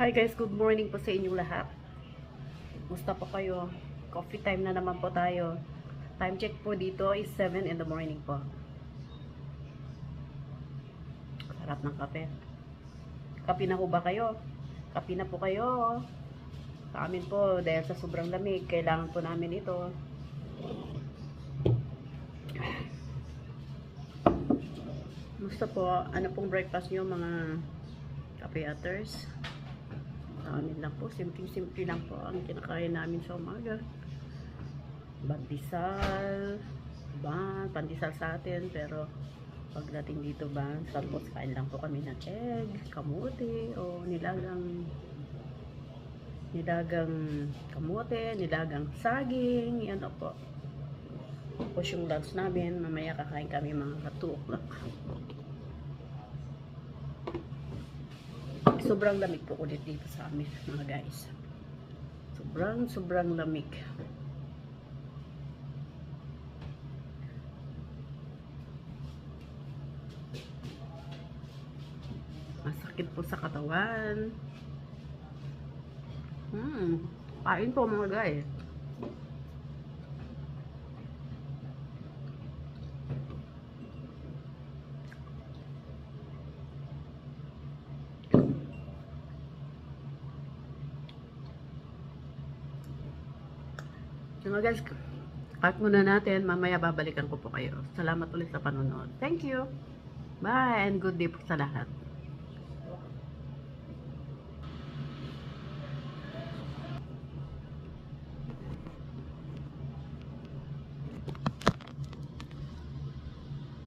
Hi guys, good morning po sa inyong lahat. Musta po kayo? Coffee time na naman po tayo. Time check po dito is 7 in the morning po. Sarap ng kape. Kape na po ba kayo? Kape na po kayo. Sa amin po, dahil sa sobrang lamig, kailangan po namin ito. Musta po? Ano pong breakfast nyo mga kape-atters? Sa amin lang po, simple lang po ang kinakain namin sa umaga. Bandisal, pandesal sa atin, pero pagdating dito tapos kain lang po kami ng egg, kamote, o nilagang kamote, nilagang saging, yan po. Tapos yung lunch namin, mamaya kakain kami mga 2 o'clock. Sobrang lamig po ulit dito sa amin, mga guys. Sobrang lamig. Masakit po sa katawan. Kain po mga guys. Mga guys, cut muna natin. Mamaya babalikan ko po kayo. Salamat ulit sa panonood. Thank you. Bye and good day po sa lahat.